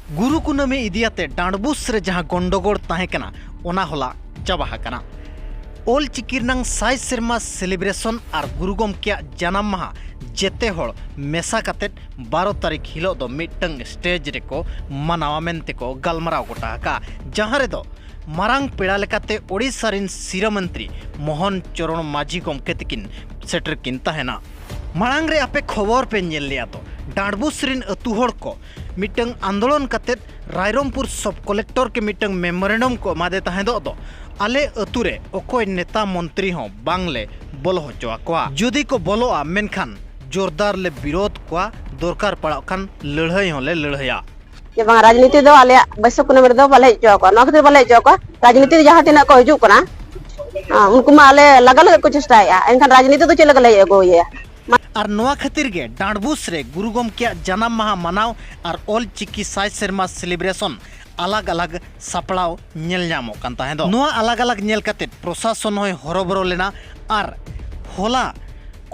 गुरु कुनामी इदियाते डांडबुस रे जहां गंडगोड़ ताहेकना ओना होला चाबा हाकना। ओल चिकी रनांग 100 सेरमा सेलिब्रेशन और गुरु गमके जन्म माहा जेते होड़ मेसा काते 12 तारीख हिलो दो मिटंग स्टेज रेको मनावा मेनते को गलमराव गोटा का जहां रे दो मारांग पेड़ा लेकाते ओडिशा रिन सिरा मंत्री मोहन चरण माझी गमके तकिन सेटर किन ताहेना। मांग रे आपे खबर पे नेल लिया तो डांडबुस रिन अतु होड़ को मिटंग आंदोलन काते रायरंगपुर सब कलेक्टर के मिटंग मेमोरेंडम को मादे ताहे दो आले अतु रे ओकोय नेता मंत्री हो बांगले बोलो होचवा कोआ जुदी को बोलोआ मेनखान जोरदार ले विरोध कोआ दरकार पड़ा खान लड़ाई होले लड़ाया जे बांग राजनीति दो आले बैसक कुने मेरे दो बाले चो को नखते बाले चो को राजनीति जहां तिना को हिजु कना उनको मा आले लगल को चेष्टाया एनखान राजनीति तो चले गले एगो ये और नवा खातिर गे डांडबुस रे गुरु गमके जन्म माहा मनाव और ओल चिकी 100 सेरमा सेलिब्रेशन अलग अलग सपड़ाव नेल नामो कान ताहे दो नवा अलग अलग नेल काते प्रशासन होय हरबरो लेना और होला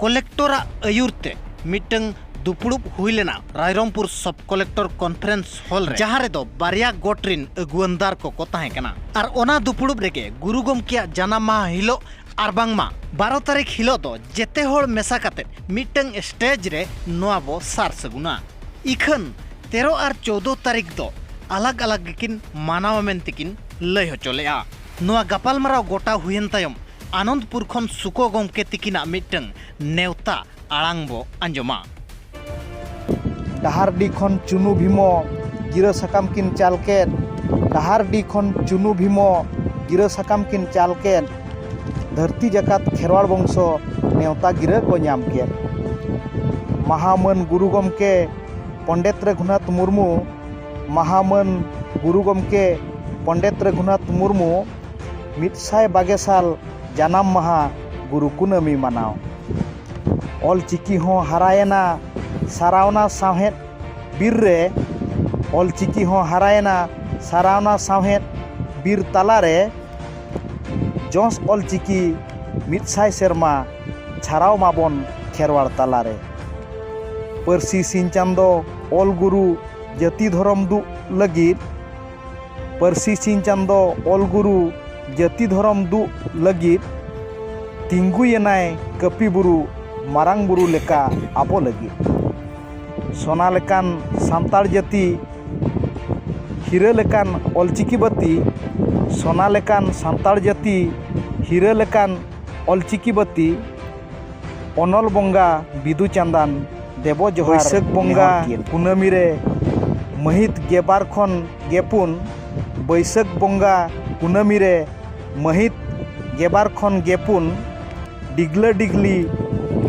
कलेक्टरा अयुरते मिटंग दुपुड़ुप हुई लेना रायरंगपुर सब कलेक्टर कॉन्फ्रेंस हॉल रे जहां रे दो बारिया गोटरिन अगुवनदार को ताहे कना और ओना दुपुड़ुप रेगे गुरु गमके जन्म माहा हिलो और बांगमा 12 तारीख हिलो दो जेते होड़ मेसा काते मिटंग स्टेज रे नोआ बो सार सगुना इखन 13 और 14 तारीख दो अलग अलग किन मानाव मेनतिकिन लय होचोलेआ नोआ गपालमाराव गोटा हुयन तायम आनंदपुर खन सुको गमके तिकिना मिटंग नेवता आड़ांग बो अंजमा डाहारडी खन चुनु भीमो गिरा सकाम किन चालकेन डाहारडी खन चुनु भीमो गिरा सकाम किन चालकेन धरती जकात खेरवाड़ वंश नेवता गिरा को नाम के महामन गुरु गमके पंडित रघुनाथ मुर्मू महामन गुरु गमके पंडित रघुनाथ मुर्मू 120 साल जन्म माहा गुरु कुनामी मनाव ओल चिकी हो हरायना सारावना साहेद बीर रे ओल चिकी हो हरायना सारावना साहेद बीर तालारे जोस ओल चिकी 100 सेरमा छाराव माबन खेरवाड़ तालारे परसी सिन चांदो ओल गुरु जाति धर्म दु लगित परसी सिन चांदो ओल गुरु जाति धर्म दु लगित तिंगु येनाय कपि बुरु मारांग बुरु लेका आबो लगित सोना लेकान सांताड़ जाति हीरा लेकान ओल चिकी बत्ती सोना लेकान सांताड़ जाति हीरा लेकान ओल चिकी बत्ती अनल बंगा बिदु चांदान देवो जोहार बैसाख बंगा कुनामी रे महित गेबार खन गेपुन बैसाख बंगा कुनामी रे महित गेबार खन गेपुन डिगला डिगली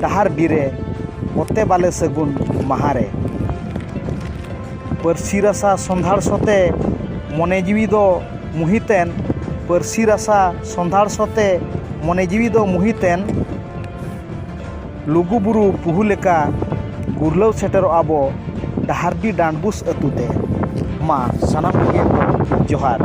डाहार डिरे ओते बाले सगुन महारे परसी रासा संधार सते मने जीवी दो मुहितेन परसी रासा संधार सते मने जीवी दो मुहितेन लुगु बुरु पुहु लेका गुरलव सेटेरो आबो डाहारडी डांडबुस अतुते मा सनाम के जोहार।